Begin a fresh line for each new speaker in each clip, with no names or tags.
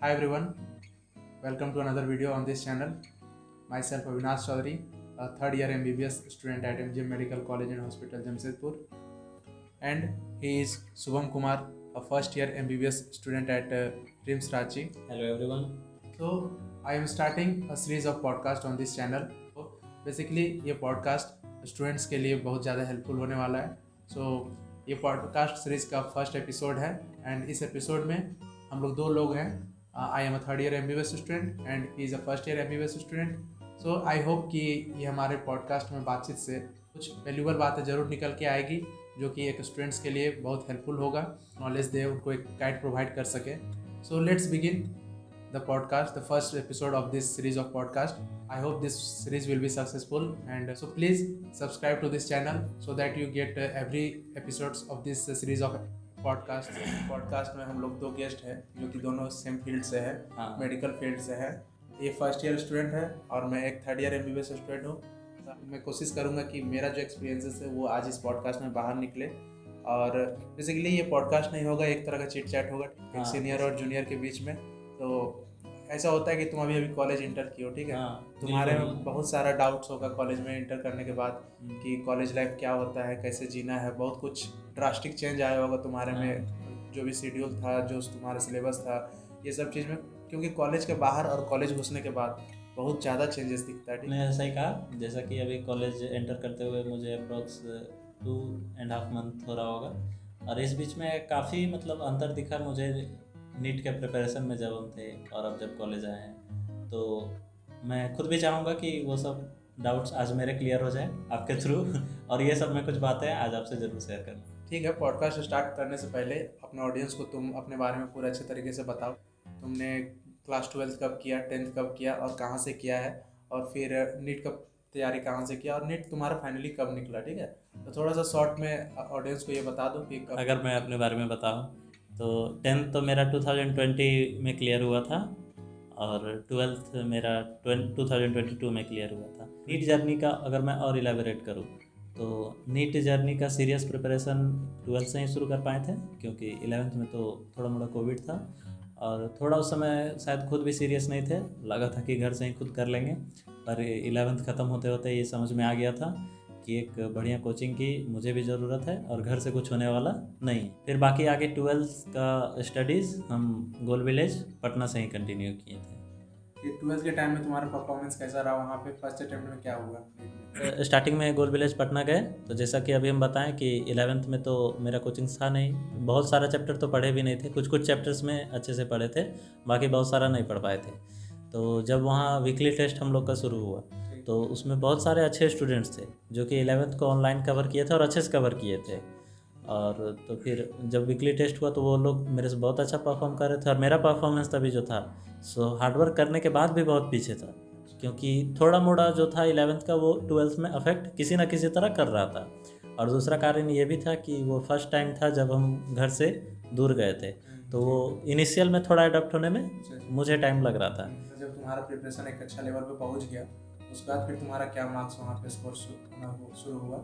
Hi everyone, welcome to another video on this channel. Myself Avinash Chaudhary, a third year MBBS student at MGM Medical College and Hospital Jamshedpur, and he is Subham Kumar, a first year MBBS student at RIMS Ranchi.
Hello everyone.
So I am starting a series of podcast on this channel. So basically ये podcast students के लिए बहुत ज़्यादा helpful होने वाला है. So ये podcast series का फर्स्ट एपिसोड है एंड इस एपिसोड में हम लोग दो लोग हैं. I am a third year MBBS student and he is a first year MBBS student. So I hope कि ये हमारे पॉडकास्ट में बातचीत से कुछ वैल्यूबल बातें ज़रूर निकल के आएगी जो कि एक स्टूडेंट्स के लिए बहुत हेल्पफुल होगा, नॉलेज दे, उनको एक गाइड प्रोवाइड कर सके. So let's begin the podcast, the first episode of this series of podcast. I hope this series will be successful, and so please subscribe to this channel so that you get every episodes of this series of podcast. Podcast में हम लोग दो guest हैं जो कि दोनों same field से है, मेडिकल फील्ड से है. ये फर्स्ट ईयर स्टूडेंट है और मैं एक थर्ड ईयर MBBS स्टूडेंट हूँ. मैं कोशिश करूँगा कि मेरा जो एक्सपीरियंसेस है वो आज इस पॉडकास्ट में बाहर निकले. और बेसिकली ये पॉडकास्ट नहीं होगा, एक तरह का चिट चैट होगा एक सीनियर और जूनियर के बीच में. तो ऐसा होता है कि तुम अभी कॉलेज इंटर की हो, ठीक है. तुम्हारे में बहुत सारा डाउट्स होगा कॉलेज में इंटर करने के बाद कि कॉलेज लाइफ क्या होता है, कैसे जीना है. बहुत कुछ ड्रास्टिक चेंज आया होगा तुम्हारे में, जो भी शेड्यूल था, जो तुम्हारा सिलेबस था, ये सब चीज़ में, क्योंकि कॉलेज के बाहर और कॉलेज घुसने के बाद बहुत ज़्यादा चेंजेस दिखता है. ठीक
है, ऐसा ही कहा. जैसा कि अभी कॉलेज एंटर करते हुए मुझे अप्रोक्स 2.5 मंथ हो रहा होगा, और इस बीच में काफ़ी अंतर दिखा मुझे नीट के प्रिपरेशन में जब हम थे और अब जब कॉलेज आए हैं. तो मैं खुद भी चाहूँगा कि वो सब डाउट्स आज मेरे क्लियर हो जाए आपके थ्रू और ये सब मैं कुछ बातें आज आपसे ज़रूर शेयर करूँ.
ठीक है. पॉडकास्ट स्टार्ट करने से पहले अपने ऑडियंस को तुम अपने बारे में पूरे अच्छे तरीके से बताओ. तुमने क्लास 12th कब किया, 10th कब किया और कहाँ से किया है, और फिर नीट कब तैयारी कहाँ से किया, और नीट तुम्हारा फाइनली कब निकला. ठीक है, तो थोड़ा सा शॉर्ट में ऑडियंस को ये बता दो कि कब.
अगर मैं अपने बारे में बताऊँ तो 10th तो मेरा 2020 में क्लियर हुआ था और 12th मेरा 2022 में क्लियर हुआ था. नीट जर्नी का अगर मैं और इलेबोरेट करूँ तो नीट जर्नी का सीरियस प्रिपरेशन 12th से ही शुरू कर पाए थे, क्योंकि 11th में तो थोड़ा मोड़ा कोविड था और थोड़ा उस समय शायद खुद भी सीरियस नहीं थे, लगा था कि घर से ही खुद कर लेंगे. पर 11th ख़त्म होते होते ये समझ में आ गया था कि एक बढ़िया कोचिंग की मुझे भी ज़रूरत है और घर से कुछ होने वाला नहीं. फिर बाकी आगे 12th का स्टडीज़ हम गोल विलेज पटना से ही कंटिन्यू किए थे.
ये 12th के टाइम में तुम्हारा परफॉर्मेंस कैसा रहा वहाँ पे? फर्स्ट अटेम्प्ट में क्या हुआ?
स्टार्टिंग में गोल विलेज पटना गए तो जैसा कि अभी हम बताएं कि 11th में तो मेरा कोचिंग था नहीं, बहुत सारा चैप्टर तो पढ़े भी नहीं थे, कुछ कुछ चैप्टर्स में अच्छे से पढ़े थे, बाकी बहुत सारा नहीं पढ़ पाए थे. तो जब वहाँ वीकली टेस्ट हम लोग का शुरू हुआ तो उसमें बहुत सारे अच्छे स्टूडेंट्स थे जो कि 11th को ऑनलाइन कवर किए थे और अच्छे से कवर किए थे. और तो फिर जब वीकली टेस्ट हुआ तो वो लोग मेरे से बहुत अच्छा परफॉर्म कर रहे थे और मेरा परफॉर्मेंस तभी जो था सो हार्डवर्क करने के बाद भी बहुत पीछे था, क्योंकि थोड़ा मोड़ा जो था 11th का वो 12th में अफेक्ट किसी ना किसी तरह कर रहा था. और दूसरा कारण ये भी था कि वो फर्स्ट टाइम था जब हम घर से दूर गए थे, तो वो इनिशियल में थोड़ा अडॉप्ट होने में मुझे टाइम लग रहा था.
जब तुम्हारा प्रिपरेशन एक अच्छा लेवल पे पहुंच गया उसके बाद फिर तुम्हारा क्या मार्क्स वहाँ पे स्कोर शुरू हुआ?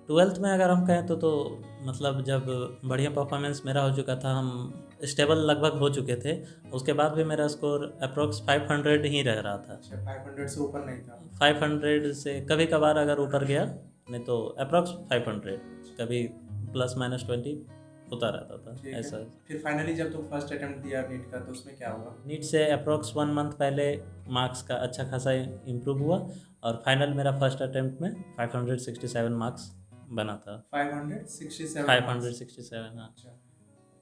12th में अगर हम कहें तो जब बढ़िया परफॉर्मेंस मेरा हो चुका था, हम स्टेबल लगभग हो चुके थे, उसके बाद भी मेरा स्कोर अप्रोक्स 500 ही रह रहा था.
500 से ऊपर नहीं था?
500 से कभी कभार अगर ऊपर गया, नहीं तो अप्रोक्स 500, कभी ±20 होता रहता था ऐसा.
फिर फाइनली जब तुम फर्स्ट अटेम्प्ट दिया नीट का तो उसमें क्या हुआ?
नीट से अप्रोक्स 1 मंथ पहले मार्क्स का अच्छा खासा इम्प्रूव हुआ और फाइनल मेरा फर्स्ट अटेम्प्ट में 567 मार्क्स बना था.
567?
हाँ.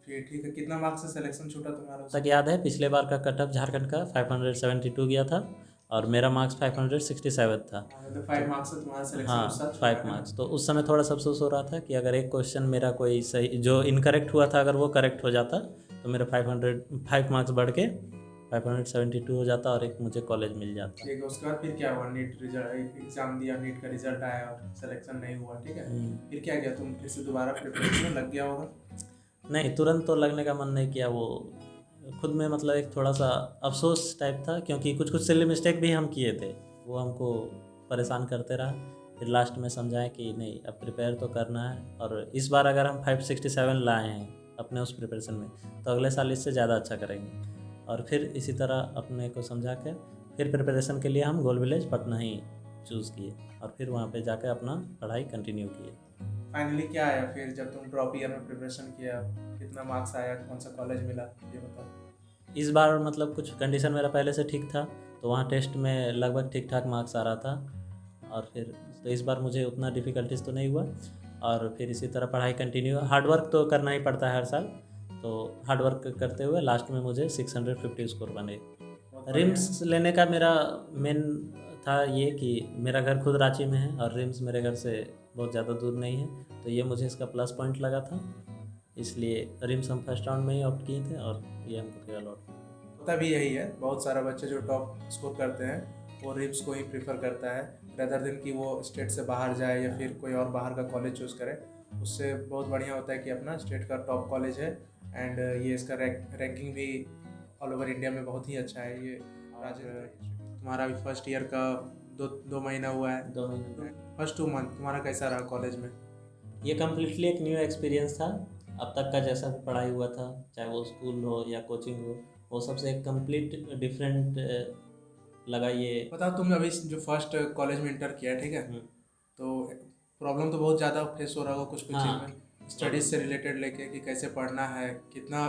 फिर ठीक है. कितना मार्क्स से सिलेक्शन छूटा तुम्हारा?
तक याद है पिछले बार का कट ऑफ झारखंड का 572 गया था और मेरा मार्क्स 567 था.
तो 5 मार्क्स से तुम्हारा सिलेक्शन?
हाँ, 5 मार्क्स. तो उस समय थोड़ा सा अफसोस हो रहा था कि अगर एक क्वेश्चन मेरा कोई सही जो इनकरेक्ट हुआ था अगर वो करेक्ट हो जाता तो मेरा 5 मार्क्स बढ़ के 572 हो जाता और एक मुझे कॉलेज मिल जाता.
ठीक है. उसके बाद फिर क्या हुआ? नीट रिजल्ट एग्जाम दिया, नीट का रिजल्ट आया और सिलेक्शन नहीं हुआ. ठीक है, फिर क्या किया? तुम फिर से दोबारा प्रिपरेशन में लग गया होगा?
नहीं, तुरंत तो लगने का मन नहीं किया. वो खुद में एक थोड़ा सा अफसोस टाइप था, क्योंकि कुछ कुछ सिली मिस्टेक भी हम किए थे, वो हमको परेशान करते रहा. फिर लास्ट में समझाएं कि नहीं, अब प्रिपेयर तो करना है और इस बार अगर हम 567 लाए हैं अपने उस प्रिपरेशन में तो अगले साल इससे ज़्यादा अच्छा करेंगे. और फिर इसी तरह अपने को समझा के फिर प्रिपरेशन के लिए हम गोल विलेज पटना ही चूज़ किए और फिर वहाँ पे जाकर अपना पढ़ाई कंटिन्यू किए।
फाइनली क्या आया फिर जब तुम ड्रॉप ईयर में प्रिपरेशन किया, कितना मार्क्स आया, कौन सा कॉलेज मिला, ये बताओ।
इस बार मतलब कुछ कंडीशन मेरा पहले से ठीक था, तो वहाँ टेस्ट में लगभग ठीक ठाक मार्क्स आ रहा था और फिर तो इस बार मुझे उतना डिफ़िकल्टीज तो नहीं हुआ और फिर इसी तरह पढ़ाई कंटिन्यू। हार्ड वर्क तो करना ही पड़ता है हर साल, तो हार्ड वर्क करते हुए लास्ट में मुझे 650 स्कोर बने। रिम्स लेने का मेरा मेन था ये कि मेरा घर खुद रांची में है और रिम्स मेरे घर से बहुत ज़्यादा दूर नहीं है, तो ये मुझे इसका प्लस पॉइंट लगा था, इसलिए रिम्स हम फर्स्ट राउंड में ही ऑप्ट किए थे और ये हमको फिर अलॉट
होता भी यही है, बहुत सारा बच्चे जो टॉप स्कोर करते हैं वो रिम्स को ही प्रीफर करता है रेदर देन कि वो स्टेट से बाहर जाए या फिर कोई और बाहर का कॉलेज चूज़ करे। उससे बहुत बढ़िया होता है कि अपना स्टेट का टॉप कॉलेज है एंड ये इसका रैंकिंग भी ऑल ओवर इंडिया में बहुत ही अच्छा है। ये तुम्हारा अभी फर्स्ट ईयर का दो महीना हुआ है,
2 महीने
फर्स्ट 2 मंथ तुम्हारा कैसा रहा कॉलेज में?
ये कम्प्लीटली एक न्यू एक्सपीरियंस था। अब तक का जैसा भी पढ़ाई हुआ था, चाहे वो स्कूल हो या कोचिंग हो, वो सबसे एक कंप्लीट डिफरेंट लगा ये।
बताओ, तुमने अभी जो फर्स्ट कॉलेज में इंटर किया, ठीक है, तो प्रॉब्लम तो बहुत ज़्यादा फेस हो रहा होगा कुछ चीज़ में, स्टडीज से रिलेटेड लेके कि कैसे पढ़ना है, कितना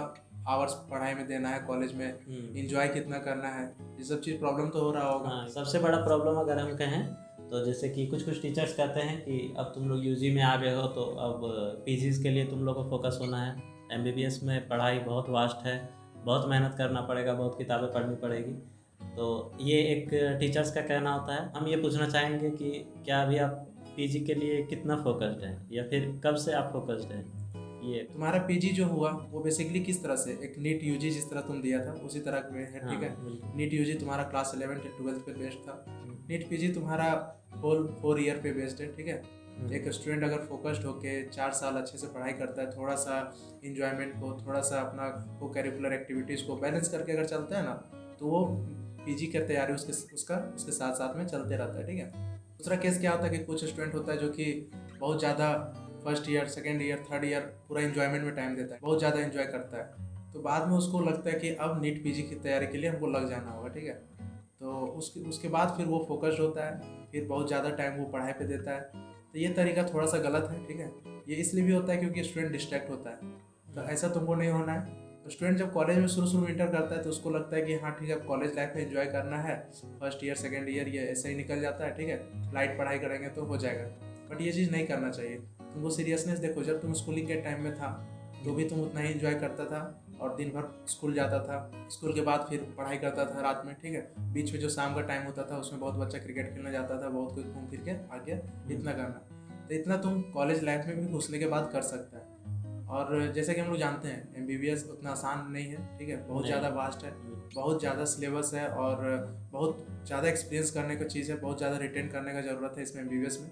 आवर्स पढ़ाई में देना है कॉलेज में, इंजॉय कितना करना है, ये सब चीज़ प्रॉब्लम तो हो रहा होगा।
हाँ, सबसे बड़ा प्रॉब्लम अगर हम कहें तो जैसे कि कुछ टीचर्स कहते हैं कि अब तुम लोग यूजी में आ गए हो तो अब पीजीज के लिए तुम लोग को फोकस होना है। एमबीबीएस में पढ़ाई बहुत वास्ट है, बहुत मेहनत करना पड़ेगा, बहुत किताबें पढ़नी पड़ेगी, तो ये एक टीचर्स का कहना होता है। हम ये पूछना चाहेंगे कि क्या अभी आप पीजी के लिए कितना फोकस्ड हैं या फिर कब से आप फोकस्ड हैं? ये
तुम्हारा पीजी जो हुआ वो बेसिकली किस तरह से, एक नीट यूजी जिस तरह तुम दिया था उसी तरह में है, ठीक है। नीट यूजी तुम्हारा क्लास 11 या 12 पे बेस्ड था, नीट पीजी तुम्हारा होल 4 ईयर पे बेस्ड है, ठीक है। एक स्टूडेंट अगर फोकस्ड होके 4 साल अच्छे से पढ़ाई करता है, थोड़ा सा इंजॉयमेंट को, थोड़ा सा अपना को करिकुलर एक्टिविटीज़ को बैलेंस करके अगर चलता है ना, तो वो पीजी की तैयारी उसके साथ साथ में चलते रहता है, ठीक है। दूसरा केस क्या होता है कि कुछ स्टूडेंट होता है जो कि बहुत ज़्यादा first year, second year, third year पूरा इंजॉयमेंट में टाइम देता है, बहुत ज़्यादा इंजॉय करता है, तो बाद में उसको लगता है कि अब नीट पीजी की तैयारी के लिए हमको लग जाना होगा, ठीक है। तो उसके बाद फिर वो फोकस्ड होता है, फिर बहुत ज़्यादा टाइम वो पढ़ाई पे देता है, तो ये तरीका थोड़ा सा गलत है, ठीक है। ये इसलिए भी होता है क्योंकि स्टूडेंट डिस्ट्रैक्ट होता है, तो ऐसा तुमको नहीं होना है। तो स्टूडेंट जब कॉलेज में शुरू में इंटर करता है तो उसको लगता है कि हाँ ठीक है, कॉलेज लाइफ में एंजॉय करना है, फर्स्ट ईयर सेकेंड ईयर ये ऐसे ही निकल जाता है, ठीक है, लाइट पढ़ाई करेंगे तो हो जाएगा। बट ये चीज़ नहीं करना चाहिए, तुमको सीरियसनेस देखो। जब तुम स्कूलिंग के टाइम में था तो भी तुम उतना ही इंजॉय करता था और दिन भर स्कूल जाता था, स्कूल के बाद फिर पढ़ाई करता था रात में, ठीक है। बीच में जो शाम का टाइम होता था उसमें बहुत बच्चा क्रिकेट खेलने जाता था, बहुत कुछ घूम फिर के आ गया, इतना करना। तो इतना तुम कॉलेज लाइफ में भी घुसने के बाद कर सकता है। और जैसे कि हम लोग जानते हैं एमबीबीएस उतना आसान नहीं है, ठीक है, बहुत ज़्यादा वास्ट है, बहुत ज़्यादा सिलेबस है और बहुत ज़्यादा एक्सपीरियंस करने का चीज़ है, बहुत ज़्यादा रिटेन करने का ज़रूरत है इसमें एमबीबीएस में।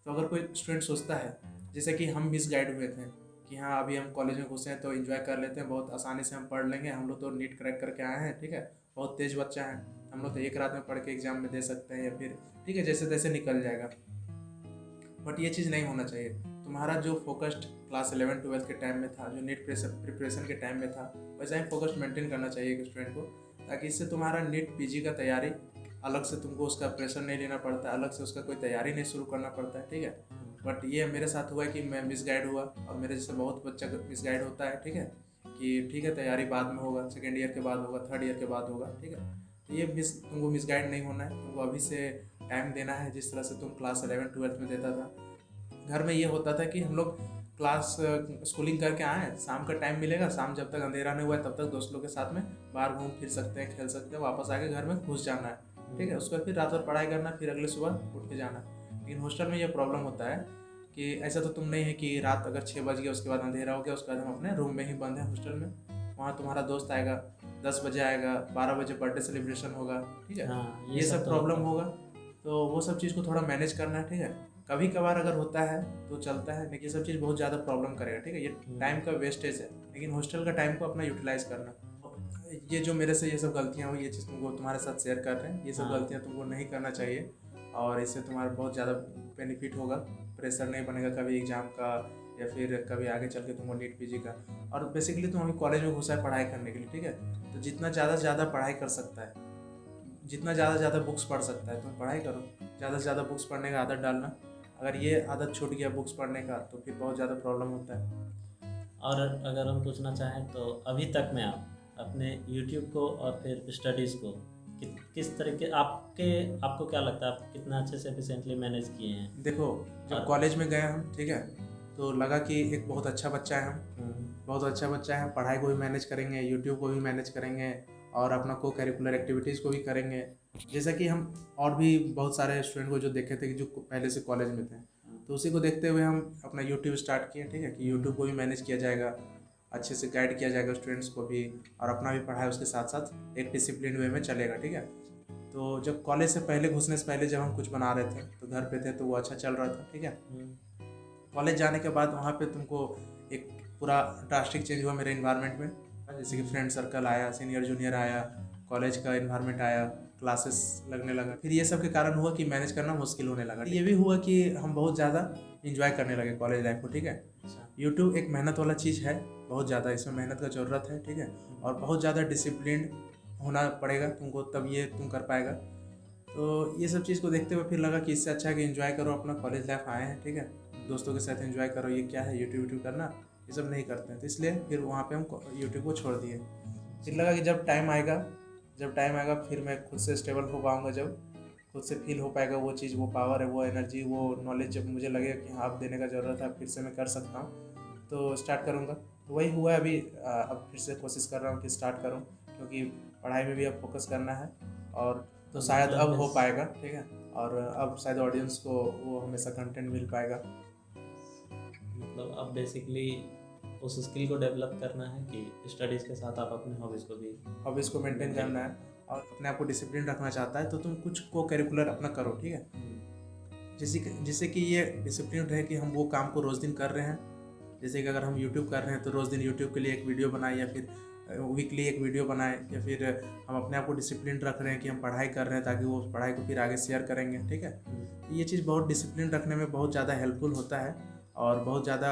तो अगर कोई स्टूडेंट सोचता है, जैसे कि हम मिस गाइड हुए थे कि हाँ अभी हम कॉलेज में घुसे हैं तो एंजॉय कर लेते हैं, बहुत आसानी से हम पढ़ लेंगे, हम लोग तो नीट क्रैक करके आए हैं, ठीक है, बहुत तेज़ बच्चा है, हम लोग तो एक रात में पढ़ के एग्जाम में दे सकते हैं या फिर ठीक है जैसे तैसे निकल जाएगा। बट ये चीज़ नहीं होना चाहिए। तुम्हारा जो फोकस्ड क्लास 11-12 के टाइम में था, जो नीट प्रिपरेशन के टाइम में था, वैसा ही फोकस्ड मेंटेन करना चाहिए एक स्टूडेंट को, ताकि इससे तुम्हारा नीट पीजी का तैयारी अलग से तुमको उसका प्रेशर नहीं लेना पड़ता, अलग से उसका कोई तैयारी नहीं शुरू करना पड़ता है, ठीक है। बट ये मेरे साथ हुआ है कि मैं मिसगाइड हुआ और मेरे जैसे बहुत बच्चा मिसगाइड होता है, ठीक है, कि ठीक है तैयारी बाद में होगा, सेकेंड ईयर के बाद होगा, थर्ड ईयर के बाद होगा, ठीक है। तो ये तुमको मिसगाइड नहीं होना है, तुमको अभी से टाइम देना है जिस तरह से तुम क्लास 11-12 में देता था। घर में ये होता था कि हम लोग क्लास स्कूलिंग करके आए, शाम का टाइम मिलेगा, शाम जब तक अंधेरा नहीं हुआ है तब तक दोस्त लोग के साथ में बाहर घूम फिर सकते हैं, खेल सकते हैं, वापस आके घर में घुस जाना है, ठीक है। उसके बाद फिर रात भर पढ़ाई करना, फिर अगले सुबह उठ के जाना। लेकिन हॉस्टल में ये प्रॉब्लम होता है कि ऐसा तो तुम नहीं है कि रात अगर 6 बज गया उसके बाद अंधेरा हो गया, उसके बाद हम अपने रूम में ही बंद हैं हॉस्टल में, वहाँ तुम्हारा दोस्त आएगा 10 बजे आएगा, 12 बजे बर्थडे सेलिब्रेशन होगा, ठीक है।
हाँ,
ये सब प्रॉब्लम होगा, तो वो सब चीज़ को थोड़ा मैनेज करना है, ठीक है। कभी कभार अगर होता है तो चलता है, लेकिन ये सब चीज़ बहुत ज़्यादा प्रॉब्लम करेगा, ठीक है। ये टाइम का वेस्टेज है, लेकिन हॉस्टल का टाइम को अपना यूटिलाइज करना। ये जो मेरे से ये सब गलतियाँ हुई, ये चीज़ तुमको तुम्हारे साथ शेयर कर रहे हैं, ये सब गलतियाँ तुमको नहीं करना चाहिए और इससे तुम्हारा बहुत ज़्यादा बेनिफिट होगा, प्रेशर नहीं बनेगा कभी एग्ज़ाम का या फिर कभी आगे चल के तुमको नीट पीजी का, और बेसिकली तुम अभी कॉलेज में घुसा है पढ़ाई करने के लिए, ठीक है। तो जितना ज़्यादा से ज़्यादा पढ़ाई कर सकता है, जितना ज़्यादा से ज़्यादा बुक्स पढ़ सकता है तुम पढ़ाई करो, ज़्यादा से ज़्यादा बुक्स पढ़ने का आदत डालना। अगर ये आदत छूट गया बुक्स पढ़ने का तो फिर बहुत ज़्यादा प्रॉब्लम होता है।
और अगर हम पूछना चाहें तो अभी तक में आप अपने यूट्यूब को और फिर स्टडीज़ को किस तरीके आपको क्या लगता है, आप कितना अच्छे से एफिशिएंटली मैनेज किए हैं?
देखो, जब कॉलेज में गए हम, ठीक है, तो लगा कि एक बहुत अच्छा बच्चा है हम, बहुत अच्छा बच्चा है, पढ़ाई को भी मैनेज करेंगे, यूट्यूब को भी मैनेज करेंगे और अपना को करिकुलर एक्टिविटीज़ को भी करेंगे। जैसा कि हम और भी बहुत सारे स्टूडेंट को जो देखे थे कि जो पहले से कॉलेज में थे, तो उसी को देखते हुए हम अपना यूट्यूब स्टार्ट किए, ठीक है, कि यूट्यूब को भी मैनेज किया जाएगा, अच्छे से गाइड किया जाएगा स्टूडेंट्स को भी, और अपना भी पढ़ाई उसके साथ साथ एक डिसिप्लिन वे में चलेगा, ठीक है। तो जब कॉलेज से पहले घुसने से पहले जब हम कुछ बना रहे थे तो घर पे थे तो वो अच्छा चल रहा था, ठीक है। कॉलेज जाने के बाद वहाँ पे तुमको एक पूरा ड्रास्टिक चेंज हुआ मेरे इन्वायरमेंट में, जैसे कि फ्रेंड सर्कल आया, सीनियर जूनियर आया, कॉलेज का इन्वायरमेंट आया, क्लासेस लगने लगा। फिर ये सब के कारण हुआ कि मैनेज करना मुश्किल होने लगा। ये भी हुआ कि हम बहुत ज़्यादा इंजॉय करने लगे कॉलेज लाइफ को, ठीक है। यूट्यूब एक मेहनत वाला चीज़ है, बहुत ज़्यादा इसमें मेहनत का ज़रूरत है, ठीक है, और बहुत ज़्यादा डिसिप्लिन होना पड़ेगा तुमको, तब ये तुम कर पाएगा। तो ये सब चीज़ को देखते हुए फिर लगा कि इससे अच्छा है कि एंजॉय करो अपना कॉलेज लाइफ, आए हैं, ठीक है, दोस्तों के साथ एंजॉय करो। ये क्या है यूट्यूब करना, ये सब नहीं करते हैं, तो इसलिए फिर वहाँ पे हम यूट्यूब को छोड़ दिए। फिर लगा कि जब टाइम आएगा फिर मैं खुद से स्टेबल हो पाऊँगा, जब खुद से फील हो पाएगा वो चीज़, वो पावर है, वो एनर्जी, वो नॉलेज, जब मुझे लगेगा कि हाँ अब देने का ज़रूरत है, फिर से मैं कर सकता हूँ, तो स्टार्ट करूँगा। तो वही हुआ है अभी। अब फिर से कोशिश कर रहा हूँ कि स्टार्ट करूँ, क्योंकि पढ़ाई में भी अब फोकस करना है, और तो शायद अब हो पाएगा, ठीक है, और अब शायद ऑडियंस को वो हमेशा कंटेंट मिल पाएगा।
मतलब अब बेसिकली उस स्किल को डेवलप करना है कि स्टडीज़ के साथ आप अपने हॉबीज़ को
मेंटेन करना है, और अपने आप को डिसिप्लिन रखना चाहता है तो तुम कुछ को करिकुलर अपना करो, ठीक है, जिससे कि ये डिसिप्लिन रहे कि हम वो काम को रोज़ दिन कर रहे हैं। जैसे कि अगर हम यूट्यूब कर रहे हैं तो रोज़ दिन यूट्यूब के लिए एक वीडियो बनाए, या फिर वीकली एक वीडियो बनाए, या फिर हम अपने आप को डिसिप्लिन रख रहे हैं कि हम पढ़ाई कर रहे हैं ताकि वो पढ़ाई को फिर आगे शेयर करेंगे, ठीक है। ये चीज़ बहुत डिसिप्लिन रखने में बहुत ज़्यादा हेल्पफुल होता है, और बहुत ज़्यादा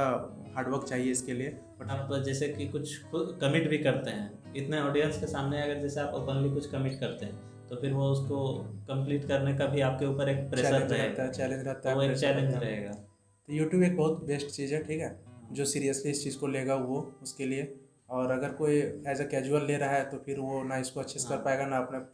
हार्डवर्क चाहिए इसके लिए।
बट आप जैसे कि कुछ कमिट भी करते हैं इतने ऑडियंस के सामने, अगर जैसे आप ओपनली कुछ कमिट करते हैं तो फिर वो उसको कंप्लीट करने का भी आपके ऊपर एक प्रेशर रहेगा,
चैलेंज रहता है,
वो एक चैलेंज रहेगा।
तो यूट्यूब एक बहुत बेस्ट चीज़ है, ठीक है, जो सीरियसली इस चीज़ को लेगा वो उसके लिए। और अगर कोई एज अ कैजुअल ले रहा है तो फिर वो ना इसको अच्छे से कर पाएगा, ना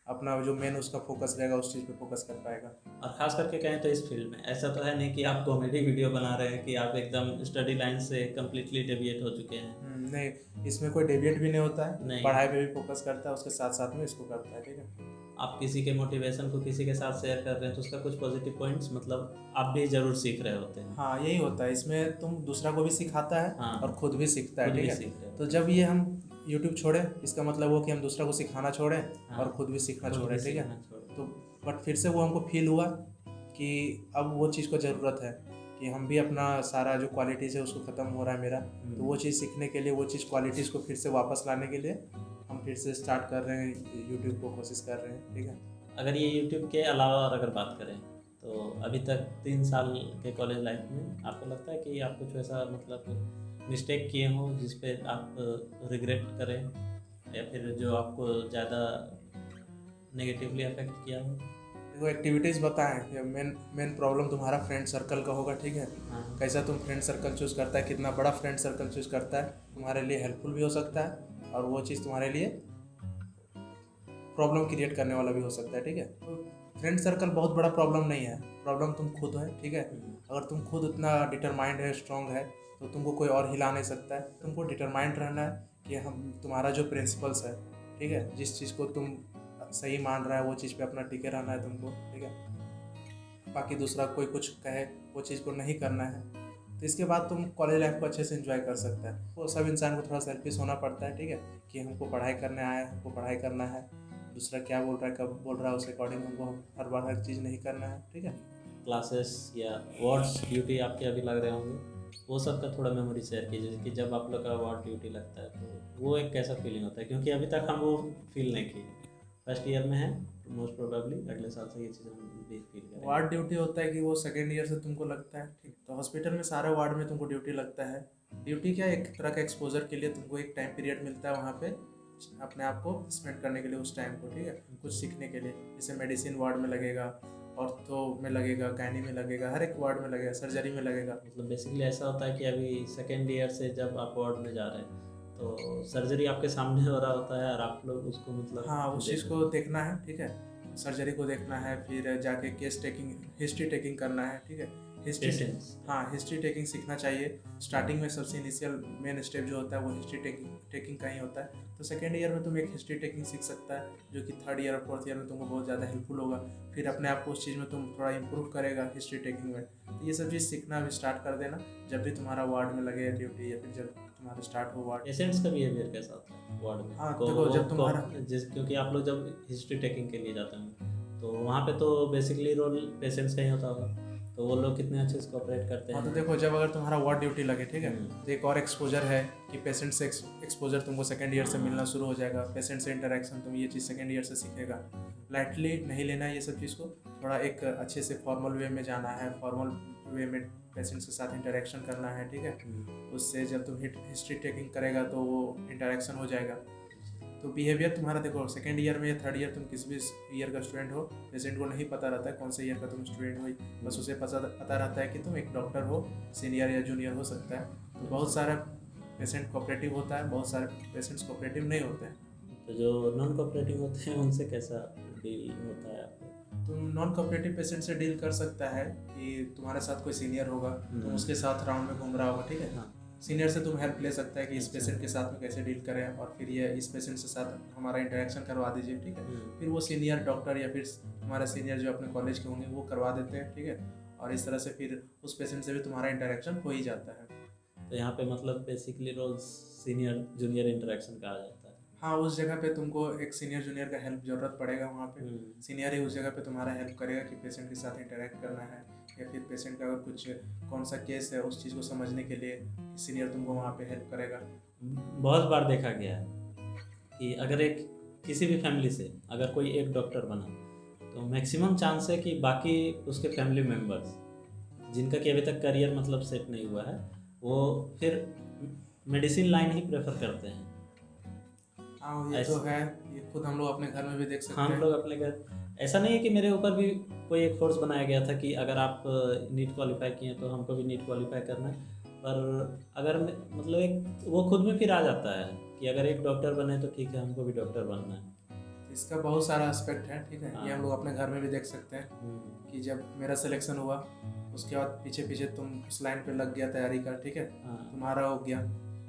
अपना जो मेन उसका फोकस रहेगा उस चीज़ पे फोकस कर पाएगा।
और ख़ास करके कहें तो इस फील्ड में ऐसा तो है नहीं कि आप कॉमेडी वीडियो बना रहे हैं कि आप एकदम स्टडी लाइन से कम्प्लीटली डेविएट हो चुके हैं।
नहीं, इसमें कोई डेविएट भी नहीं होता है,
नहीं,
पढ़ाई पे भी फोकस करता है, उसके साथ साथ में इसको करता है, ठीक है।
आप किसी के मोटिवेशन को किसी के साथ शेयर कर रहे हैं तो उसका कुछ पॉजिटिव पॉइंट्स मतलब आप भी ज़रूर सीख रहे होते हैं।
हाँ, यही होता है इसमें, तुम दूसरा को भी सिखाता है,
हाँ,
और खुद भी सीखता है, ठीक है। तो जब ये हम यूट्यूब छोड़े, इसका मतलब वो कि हम दूसरा को सिखाना छोड़े, हाँ, और खुद भी सीखना छोड़े, ठीक है। तो बट फिर से वो हमको फील हुआ कि अब वो चीज़ को ज़रूरत है कि हम भी अपना सारा जो क्वालिटीज़ है उसको ख़त्म हो रहा है मेरा, तो वो चीज़ सीखने के लिए, वो चीज़ क्वालिटीज़ को फिर से वापस लाने के लिए हम फिर से स्टार्ट कर रहे हैं, यूट्यूब को कोशिश कर रहे हैं, ठीक है।
अगर ये यूट्यूब के अलावा और अगर बात करें तो अभी तक 3 साल के कॉलेज लाइफ में आपको लगता है कि आप कुछ ऐसा मतलब मिस्टेक किए हों जिस पे आप रिग्रेट करें, या फिर जो आपको ज़्यादा नेगेटिवली अफेक्ट किया हो?
देखो, एक्टिविटीज़ बताएं, मेन प्रॉब्लम तुम्हारा फ्रेंड सर्कल का होगा, ठीक है।
हाँ।
कैसा तुम फ्रेंड सर्कल चूज़ करता है, कितना बड़ा फ्रेंड सर्कल चूज़ करता है, तुम्हारे लिए हेल्पफुल भी हो सकता है, और वो चीज़ तुम्हारे लिए प्रॉब्लम क्रिएट करने वाला भी हो सकता है, ठीक है। तो फ्रेंड सर्कल बहुत बड़ा प्रॉब्लम नहीं है, प्रॉब्लम तुम खुद है, ठीक है। अगर तुम खुद इतना डिटरमाइंड है, स्ट्रॉन्ग है, तो तुमको कोई और हिला नहीं सकता है। तुमको डिटरमाइंड रहना है कि तुम्हारा जो प्रिंसिपल्स है, ठीक है, जिस चीज़ को तुम सही मान रहा है वो चीज़ पे अपना टिके रहना है तुमको, ठीक है। बाकी दूसरा कोई कुछ कहे वो चीज़ को नहीं करना है, तो इसके बाद तुम कॉलेज लाइफ को अच्छे से एंजॉय कर सकता है। वो सब इंसान को थोड़ा सेल्फिश होना पड़ता है, ठीक है, कि हमको पढ़ाई करने आया है, हमको पढ़ाई करना है, दूसरा क्या बोल रहा है, कब बोल रहा है, उस अकॉर्डिंग हमको हर बार हर चीज़ नहीं करना है, ठीक है।
क्लासेस या वार्ड्स ड्यूटी आपके अभी लग रहे होंगे, वो सब का थोड़ा मेमोरी शेयर कीजिए कि जब आप लोग का वार्ड ड्यूटी लगता है तो वो एक कैसा फीलिंग होता है, क्योंकि अभी तक हम वो फील नहीं किए। फर्स्ट ईयर में है, मोस्ट प्रोबेबली अगले साल से ये चीज़ हम भी फील करेंगे।
वार्ड ड्यूटी होता है कि वो सेकेंड ईयर से तुमको लगता है, ठीक। तो हॉस्पिटल में सारे वार्ड में तुमको ड्यूटी लगता है। ड्यूटी क्या, एक तरह का एक्सपोजर के लिए तुमको एक टाइम पीरियड मिलता है वहाँ पे अपने आप को स्पेंड करने के लिए, उस टाइम को, ठीक है, कुछ सीखने के लिए। जैसे मेडिसिन वार्ड में लगेगा, ऑर्थो में लगेगा, गायनी में लगेगा, हर एक वार्ड में लगेगा, सर्जरी में लगेगा।
मतलब बेसिकली ऐसा होता है कि अभी सेकेंड ईयर से जब आप वार्ड में जा रहे हैं तो सर्जरी आपके सामने हो रहा होता है और आप लोग उसको मतलब
हाँ, उस चीज़ को देखना है, ठीक है, सर्जरी को देखना है, फिर जाके केस टेकिंग, हिस्ट्री टेकिंग करना है, ठीक है, हिस्ट्री, हाँ, हिस्ट्री टेकिंग सीखना चाहिए। स्टार्टिंग में सबसे इनिशियल मेन स्टेप जो होता है वो हिस्ट्री टेकिंग का ही होता है। तो सेकेंड ईयर में तुम एक हिस्ट्री टेकिंग सीख सकता है, जो कि थर्ड ईयर और फोर्थ ईयर में तुमको बहुत ज़्यादा हेल्पफुल होगा। फिर अपने आप को उस चीज़ में तुम थोड़ा इंप्रूव करेगा हिस्ट्री टेकिंग में। तो ये सब चीज़ सीखना भी स्टार्ट कर देना जब भी तुम्हारा वार्ड में लगे ड्यूटी, या फिर जब तुम्हारा स्टार्ट हो वार्ड।
पेशेंट्स का बिहेवियर कैसा होता है वार्ड में?
हाँ, देखो, जब तुम्हारा
क्योंकि आप लोग जब हिस्ट्री टेकिंग के लिए जाते हैं तो वहाँ पे तो बेसिकली रोल पेशेंट्स का ही होता होगा, तो वो लोग कितने अच्छे से कोऑपरेट करते हैं?
हाँ, तो देखो, जब अगर तुम्हारा वार्ड ड्यूटी लगे, ठीक है, तो एक और एक्सपोजर है कि पेशेंट से एक्सपोजर तुमको सेकेंड ईयर से मिलना शुरू हो जाएगा। पेशेंट से इंटरेक्शन तुम ये चीज़ सेकेंड ईयर से सीखेगा। लाइटली नहीं लेना है ये सब चीज़ को, थोड़ा एक अच्छे से फॉर्मल वे में जाना है, फॉर्मल वे में पेशेंट के साथ इंटरेक्शन करना है, ठीक है। उससे जब तुम हिस्ट्री टेकिंग करेगा तो वो इंटरेक्शन हो जाएगा। तो बिहेवियर तुम्हारा, देखो, सेकेंड ईयर में या थर्ड ईयर तुम किस भी ईयर का स्टूडेंट हो, पेशेंट को नहीं पता रहता है कौन से ईयर का तुम स्टूडेंट हो, बस उसे पता रहता है कि तुम एक डॉक्टर हो, सीनियर या जूनियर हो सकता है। तो बहुत सारा पेशेंट कोऑपरेटिव होता है, बहुत सारे पेशेंट्स कोऑपरेटिव नहीं होते हैं।
तो जो नॉन कोऑपरेटिव होते हैं उनसे कैसा डील होता है आपको?
तुम नॉन कोऑपरेटिव पेशेंट से डील कर सकता है कि तुम्हारे साथ कोई सीनियर होगा, तुम उसके साथ राउंड में घूम रहा होगा, ठीक है।
हाँ।
सीनियर से तुम हेल्प ले सकता है कि इस पेशेंट के साथ में कैसे डील करें, और फिर ये इस पेशेंट के साथ हमारा इंटरेक्शन करवा दीजिए, ठीक है। फिर वो सीनियर डॉक्टर या फिर हमारा सीनियर जो अपने कॉलेज के होंगे वो करवा देते हैं, ठीक है। और इस तरह से फिर उस पेशेंट से भी तुम्हारा इंटरेक्शन हो ही जाता है।
तो यहाँ पे मतलब basically role senior junior interaction कहा जाता है।
हाँ, उस जगह पे तुमको एक सीनियर जूनियर का हेल्प ज़रूरत पड़ेगा वहाँ पे। सीनियर ही उस जगह पे तुम्हारा हेल्प करेगा कि पेशेंट के साथ इंटरेक्ट करना है, या फिर पेशेंट का अगर कुछ कौन सा केस है उस चीज़ को समझने के लिए सीनियर तुमको वहाँ पे हेल्प करेगा।
बहुत बार देखा गया है कि अगर एक किसी भी फैमिली से अगर कोई एक डॉक्टर बना तो मैक्सिमम चांस है कि बाकी उसके फैमिली मेम्बर्स जिनका कि अभी तक करियर मतलब सेट नहीं हुआ है वो फिर मेडिसिन लाइन ही प्रेफर करते हैं।
हाँ, ये तो है, ये खुद हम लोग अपने घर में भी देख सकते हैं।
हम लोग अपने घर, ऐसा नहीं है कि मेरे ऊपर भी कोई एक फोर्स बनाया गया था कि अगर आप नीट क्वालिफाई किए तो हमको भी नीट क्वालिफाई करना है, पर अगर मतलब एक वो खुद में फिर आ जाता है कि अगर एक डॉक्टर बने तो ठीक है हमको भी डॉक्टर बनना है।
इसका बहुत सारा एस्पेक्ट है, ठीक है। ये हम लोग अपने घर में भी देख सकते हैं कि जब मेरा सिलेक्शन हुआ उसके बाद पीछे पीछे तुम उस लाइन पे लग गया तैयारी का, ठीक है, तुम्हारा हो गया,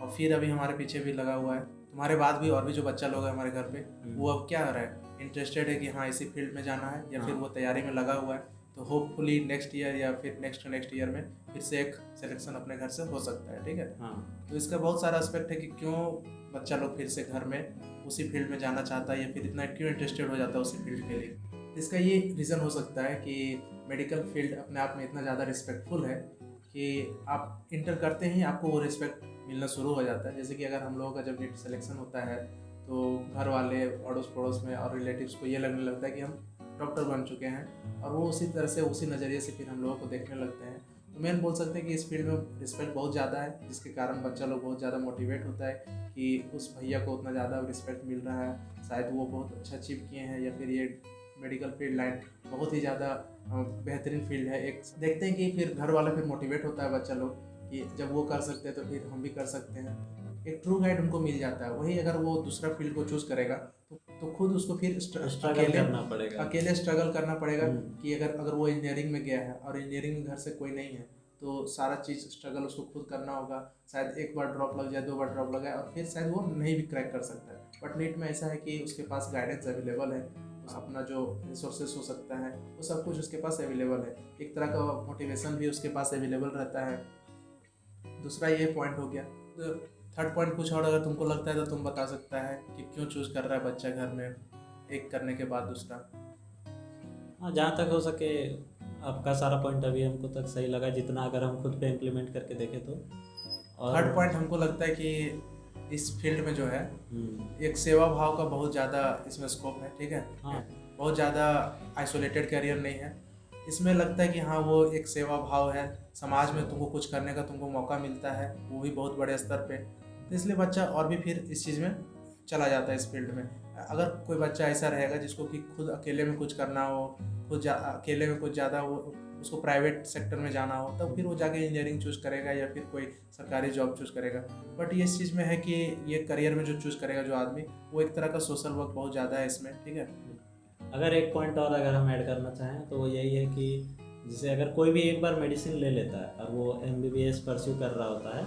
और फिर अभी हमारे पीछे भी लगा हुआ है। तुम्हारे बाद भी और भी जो बच्चा लोग है हमारे घर पे, वो अब क्या हो रहा है, इंटरेस्टेड है कि हाँ इसी फील्ड में जाना है, या फिर वो तैयारी में लगा हुआ है। तो होपफुली नेक्स्ट ईयर या फिर नेक्स्ट ईयर में फिर से एक सिलेक्शन अपने घर से हो सकता है, ठीक है। तो इसका बहुत सारा एस्पेक्ट है कि क्यों बच्चा लोग फिर से घर में उसी फील्ड में जाना चाहता है, या फिर इतना क्यों इंटरेस्टेड हो जाता है उसी फील्ड के लिए। इसका ये रीज़न हो सकता है कि मेडिकल फील्ड अपने आप में इतना ज़्यादा रिस्पेक्टफुल है कि आप इंटर करते ही आपको वो रिस्पेक्ट मिलना शुरू हो जाता है। जैसे कि अगर हम लोगों का जब नीट सिलेक्शन होता है तो घर वाले, अड़ोस पड़ोस में और रिलेटिव्स को ये लगने लगता है कि हम डॉक्टर बन चुके हैं, और वो उसी तरह से उसी नज़रिए से फिर हम लोगों को देखने लगते हैं। तो मेन बोल सकते हैं कि इस फील्ड में रिस्पेक्ट बहुत ज़्यादा है, जिसके कारण बच्चा लोग बहुत ज़्यादा मोटिवेट होता है कि उस भैया को उतना ज़्यादा रिस्पेक्ट मिल रहा है, शायद वो बहुत अच्छा अचीव किए हैं, या फिर ये मेडिकल फील्ड लाइन बहुत ही ज़्यादा बेहतरीन फील्ड है। एक देखते हैं कि फिर घर वाला फिर मोटिवेट होता है बच्चा लोग कि जब वो कर सकते हैं तो फिर हम भी कर सकते हैं। एक ट्रू गाइड उनको मिल जाता है। वही अगर वो दूसरा फील्ड को चूज़ करेगा तो खुद उसको फिर
स्ट्रगल करना पड़ेगा,
अकेले स्ट्रगल करना पड़ेगा कि अगर वो इंजीनियरिंग में गया है और इंजीनियरिंग में घर से कोई नहीं है तो सारा चीज़ स्ट्रगल उसको खुद करना होगा। शायद एक बार ड्रॉप लग जाए, 2 बार ड्रॉप लगा और फिर शायद वो नहीं भी क्रैक कर सकता है। बट नीट में ऐसा है कि उसके पास गाइडेंस अवेलेबल है, अपना जो रिसोर्सेज हो सकता है वो सब कुछ उसके पास अवेलेबल है। एक तरह का मोटिवेशन भी उसके पास अवेलेबल रहता है। दूसरा ये पॉइंट हो गया। तो थर्ड पॉइंट कुछ और अगर तुमको लगता है तो तुम बता सकता है कि क्यों चूज़ कर रहा है बच्चा घर में एक करने के बाद दूसरा।
हाँ, जहाँ तक हो सके आपका सारा पॉइंट अभी हमको तक सही लगा, जितना अगर हम खुद पे इम्प्लीमेंट करके देखें तो। और
थर्ड पॉइंट हमको लगता है कि इस फील्ड में जो है एक सेवा भाव का बहुत ज़्यादा इसमें स्कोप है, ठीक है।
हाँ।
बहुत ज़्यादा आइसोलेटेड करियर नहीं है। इसमें लगता है कि हाँ वो एक सेवा भाव है, समाज में तुमको कुछ करने का तुमको मौका मिलता है, वो भी बहुत बड़े स्तर पे। तो इसलिए बच्चा और भी फिर इस चीज़ में चला जाता है इस फील्ड में। अगर कोई बच्चा ऐसा रहेगा जिसको कि खुद अकेले में कुछ करना हो, अकेले में कुछ ज़्यादा वो उसको प्राइवेट सेक्टर में जाना हो, तब फिर वो जाके इंजीनियरिंग चूज़ करेगा या फिर कोई सरकारी जॉब चूज़ करेगा। बट ये इस चीज़ में है कि ये करियर में जो चूज़ करेगा जो आदमी, वो एक तरह का सोशल वर्क बहुत ज़्यादा है इसमें, ठीक है।
अगर एक पॉइंट और अगर हम ऐड करना चाहें तो वो यही है कि जैसे अगर कोई भी एक बार मेडिसिन ले लेता है और वो MBBS परस्यू कर रहा होता है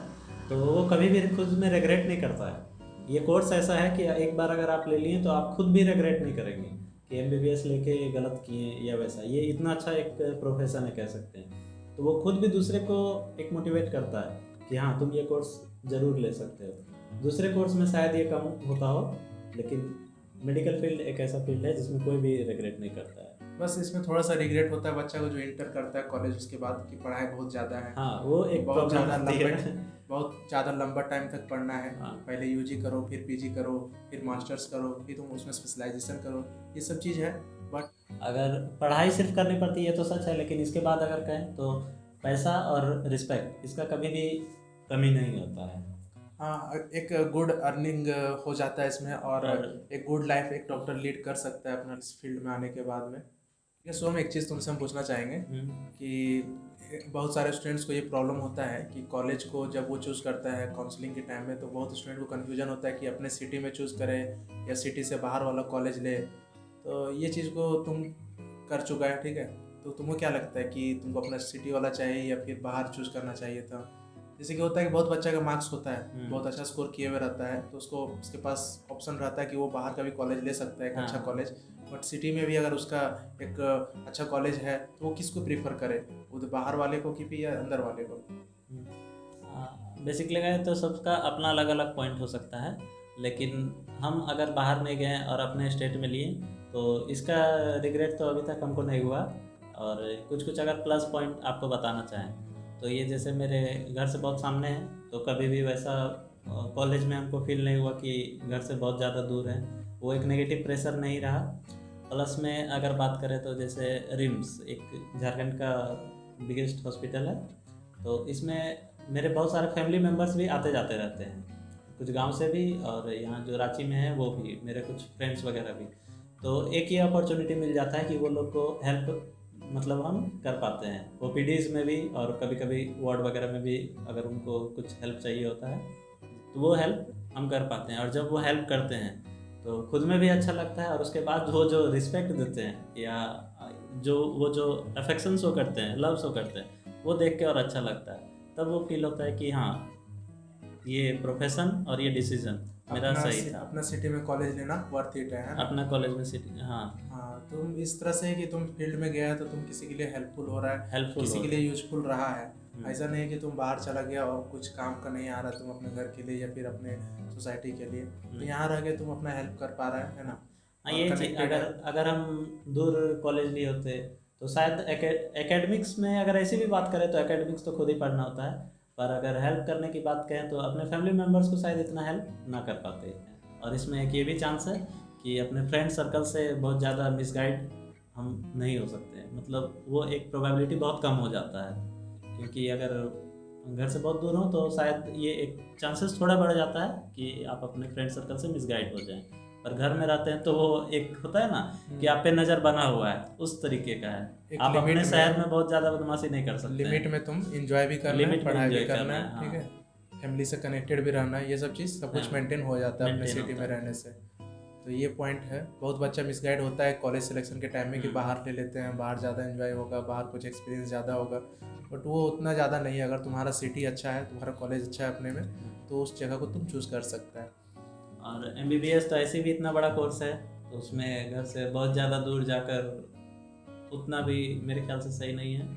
तो वो कभी भी खुद में रिग्रेट नहीं करता है। ये कोर्स ऐसा है कि एक बार अगर आप ले लिए तो आप खुद भी रिग्रेट नहीं करेंगे कि MBBS लेके गलत किए या वैसा। ये इतना अच्छा एक प्रोफेशन है कह सकते हैं। तो वो खुद भी दूसरे को एक मोटिवेट करता है कि हाँ तुम ये कोर्स ज़रूर ले सकते हो। दूसरे कोर्स में शायद ये कम होता हो, लेकिन मेडिकल फील्ड एक ऐसा फील्ड है जिसमें कोई भी रिग्रेट नहीं करता है।
बस इसमें थोड़ा सा रिग्रेट होता है बच्चा को जो इंटर करता है कॉलेज, उसके बाद की पढ़ाई बहुत ज़्यादा है।
हाँ वो एक
बहुत ज़्यादा
प्रॉब्लम
बहुत ज़्यादा लंबा टाइम तक पढ़ना है।
हाँ।
पहले UG करो, फिर PG करो, फिर मास्टर्स करो, फिर तुम उसमें स्पेशलाइजेशन करो, ये सब चीज़ है। बट
अगर पढ़ाई सिर्फ करनी पड़ती है तो सच है, लेकिन इसके बाद अगर कहें तो पैसा और रिस्पेक्ट इसका कभी भी कमी नहीं होता है।
हाँ, एक गुड अर्निंग हो जाता है इसमें, और एक गुड लाइफ एक डॉक्टर लीड कर सकता है अपना इस फील्ड में आने के बाद में। ये सो हम एक चीज़ तुमसे हम पूछना चाहेंगे कि बहुत सारे स्टूडेंट्स को ये प्रॉब्लम होता है कि कॉलेज को जब वो चूज़ करता है काउंसलिंग के टाइम में, तो बहुत स्टूडेंट को कन्फ्यूजन होता है कि अपने सिटी में चूज़ करे या सिटी से बाहर वाला कॉलेज ले। तो ये चीज़ को तुम कर चुका है, ठीक है। तो तुमको क्या लगता है कि तुमको अपना सिटी वाला चाहिए या फिर बाहर चूज़ करना चाहिए था? जैसे कि होता है कि बहुत बच्चा का मार्क्स होता है, बहुत अच्छा स्कोर किए हुए रहता है, तो उसको उसके पास ऑप्शन रहता है कि वो बाहर का भी कॉलेज ले सकता है, एक अच्छा कॉलेज। बट सिटी में भी अगर उसका एक अच्छा कॉलेज है तो वो किसको प्रीफर करे, वो बाहर वाले को कि या अंदर वाले को?
बेसिकली गए तो सबका अपना अलग अलग पॉइंट हो सकता है, लेकिन हम अगर बाहर नहीं गए और अपने स्टेट में लिए तो इसका रिग्रेट तो अभी तक हमको नहीं हुआ। और कुछ अगर प्लस पॉइंट आपको बताना चाहें तो ये जैसे मेरे घर से बहुत सामने है, तो कभी भी वैसा कॉलेज में हमको फील नहीं हुआ कि घर से बहुत ज़्यादा दूर है, वो एक नेगेटिव प्रेशर नहीं रहा। प्लस में अगर बात करें तो जैसे रिम्स एक झारखंड का बिगेस्ट हॉस्पिटल है, तो इसमें मेरे बहुत सारे फैमिली मेम्बर्स भी आते जाते रहते हैं, कुछ गांव से भी और यहाँ जो रांची में है वो भी, मेरे कुछ फ्रेंड्स वगैरह भी। तो एक ये अपॉर्चुनिटी मिल जाता है कि वो लोग को हेल्प मतलब हम कर पाते हैं OPDs में भी, और कभी कभी वार्ड वगैरह में भी अगर उनको कुछ हेल्प चाहिए होता है तो वो हेल्प हम कर पाते हैं। और जब वो हेल्प करते हैं तो खुद में भी अच्छा लगता है, और उसके बाद वो जो रिस्पेक्ट देते हैं या जो अफेक्शन शो करते हैं, लव शो करते हैं, वो देख के और अच्छा लगता है। तब वो फील होता है कि हाँ ये प्रोफेशन और ये डिसीजन मेरा सही था।
अपना सिटी में कॉलेज लेना वर्थ इट है ना?
अपना कॉलेज में सिटी, हाँ
तुम इस तरह से कि तुम फील्ड में गया तो तुम किसी के लिए हेल्पफुल हो रहा है, किसी के लिए यूजफुल रहा है। ऐसा नहीं है कि तुम बाहर चला गया और कुछ काम का नहीं आ रहा तुम अपने घर के लिए या फिर अपने सोसाइटी के लिए, तो यहाँ रह के तुम अपना हेल्प कर पा रहा है ना?
हाँ ये चीज अगर हम दूर कॉलेज लिए होते तो शायद एकेडमिक्स में अगर ऐसी भी बात करें तो एकेडमिक्स तो खुद ही पढ़ना होता है, पर अगर हेल्प करने की बात कहें तो अपने फैमिली मेम्बर्स को शायद इतना हेल्प ना कर पाते। और इसमें एक ये भी चांस है कि अपने फ्रेंड सर्कल से बहुत ज़्यादा मिसगाइड हम नहीं हो सकते, मतलब वो एक प्रोबेबिलिटी बहुत कम हो जाता है, क्योंकि अगर घर से बहुत दूर हो तो शायद ये एक चांसेस थोड़ा बढ़ जाता है कि आप अपने फ्रेंड सर्कल से मिसगाइड हो जाएं। पर घर में रहते हैं तो वो एक होता है ना कि आप पे नज़र बना हुआ है, उस तरीके का है। आप अपने शहर में बहुत ज़्यादा बदमाशी नहीं कर सकते,
लिमिट में तुम एंजॉय भी करना है, पढ़ाई भी करना है, ठीक है, फैमिली से कनेक्टेड भी रहना है, ये सब चीज़ सब कुछ मेंटेन हो जाता है अपने सिटी में रहने से। तो ये पॉइंट है। बहुत बच्चा मिसगाइड होता है कॉलेज सिलेक्शन के टाइम में कि बाहर ले लेते हैं, बाहर ज़्यादा एंजॉय होगा, बाहर कुछ एक्सपीरियंस ज़्यादा होगा, बट वो उतना ज़्यादा नहीं है। अगर तुम्हारा सिटी अच्छा है, तुम्हारा कॉलेज अच्छा है अपने में, तो उस जगह को तुम चूज़ कर सकता है।
और MBBS तो ऐसे भी इतना बड़ा कोर्स है, तो उसमें घर से बहुत ज़्यादा दूर जाकर उतना भी मेरे ख्याल से सही नहीं है।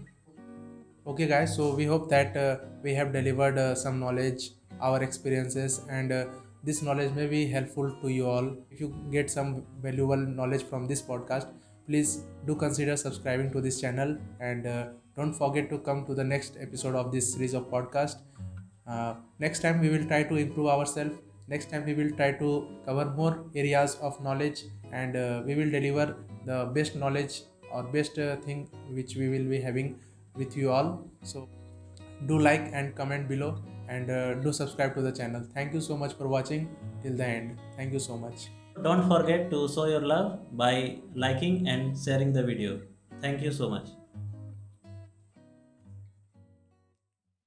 Okay guys, so we hope that we have delivered some knowledge, our experiences, and this knowledge may be helpful to you all. If you get some valuable knowledge from this podcast, please do consider subscribing to this channel, and don't forget to come to the next episode of this series of podcast. Next time we will try to improve ourselves next time we will try to cover more areas of knowledge, and we will deliver the best knowledge or best thing which we will be having with you all. So do like and comment below, and do subscribe to the channel. Thank you so much for watching till the end. Thank you so much.
Don't forget to show your love by liking and sharing the video. Thank you so much.